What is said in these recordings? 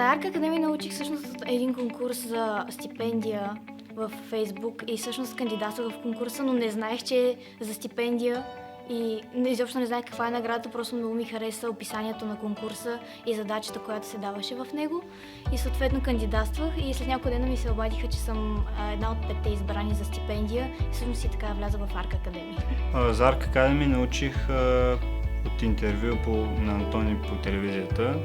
На Арк Академия научих всъщност един конкурс за стипендия в Фейсбук и всъщност кандидатствах в конкурса, но не знаех, че е за стипендия и изобщо не знаех каква е наградата, просто много ми хареса описанието на конкурса и задачата, която се даваше в него. И съответно кандидатствах и след няколко дена ми се обадиха, че съм една от 5-те избрани за стипендия и всъщност и така вляза в Арк Академия. За Арк Академия научих от интервю на Антони по телевизията.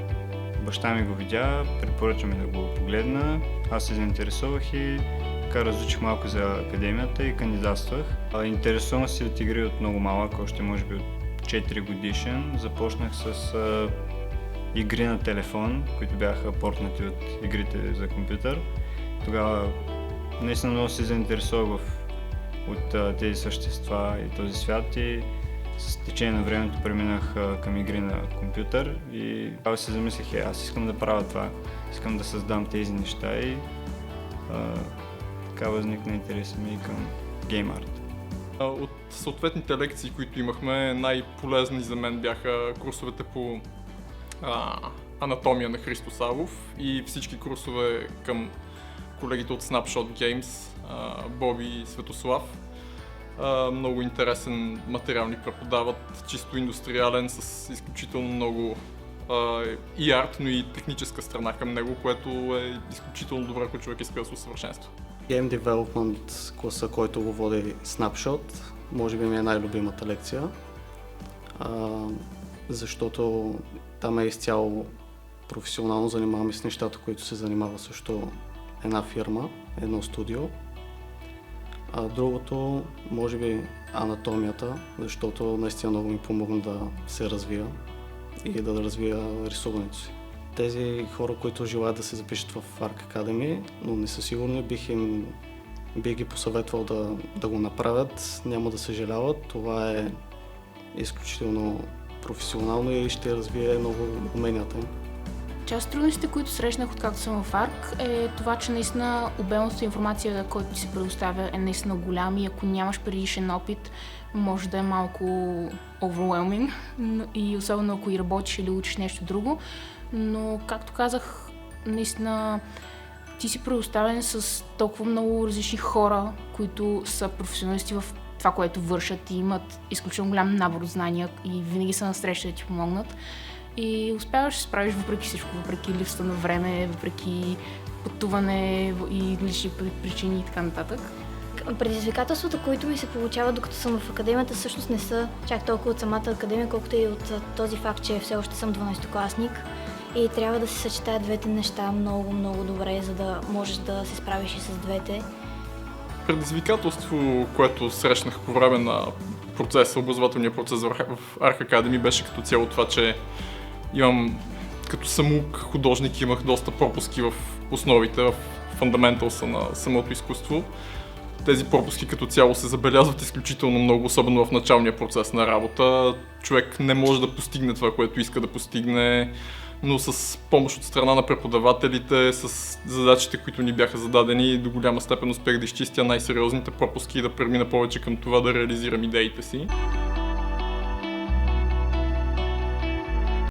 Баща ми го видя, препоръча ми да го погледна. Аз се заинтересувах и така разучих малко за академията и кандидатствах. Интересувам се от игри от много малък, още може би от 4 годишен. Започнах с игри на телефон, които бяха портнати от игрите за компютър. Тогава наистина много се заинтересувах от тези същества и този свят и с течение на времето преминах към игри на компютър и тогава се замислих, аз искам да правя това, искам да създам тези неща и така възникна интереса ми към гейм арт. От съответните лекции, които имахме, най-полезни за мен бяха курсовете по анатомия на Христо Савов и всички курсове към колегите от Snapshot Games, Боби и Светослав. Много интересен материал ни преподават, чисто индустриален, с изключително много и арт, но и техническа страна към него, което е изключително добре, ако човек иска да се усъвършенства. Game Development класа, който го води Snapshot, може би ми е най-любимата лекция, защото там е изцяло професионално, занимаваме с нещата, които се занимава също една фирма, едно студио. А другото, може би анатомията, защото наистина много ми помогна да се развия и да развия рисуването си. Тези хора, които желаят да се запишат в Arc Academy, но не са сигурни, бих ги посъветвал да го направят, няма да съжаляват. Това е изключително професионално и ще развие много уменията им. Част от трудностите, които срещнах откакто съм в Арк, е това, че наистина обемната информация, който ти се предоставя, е наистина голям и ако нямаш предишен опит, може да е малко overwhelming и особено ако и работиш или учиш нещо друго. Но, както казах, наистина ти си предоставен с толкова много различни хора, които са професионалисти в това, което вършат и имат изключително голям набор от знания и винаги са насреща да ти помогнат. И успяваш да се справиш въпреки всичко, въпреки липсата на време, въпреки пътуване и лични причини и така нататък. Предизвикателствата, които ми се получават докато съм в академията, всъщност не са чак толкова от самата академия, колкото и от този факт, че все още съм 12-класник и трябва да се съчетаят двете неща много, много добре, за да можеш да се справиш и с двете. Предизвикателство, което срещнах по време на образователния процес в Arc Academy, беше като цяло това, че имам като самоук художник, имах доста пропуски в основите, в фундаменталса на самото изкуство. Тези пропуски като цяло се забелязват изключително много, особено в началния процес на работа. Човек не може да постигне това, което иска да постигне, но с помощ от страна на преподавателите, с задачите, които ни бяха зададени, до голяма степен успех да изчистя най-сериозните пропуски и да премина повече към това да реализирам идеите си.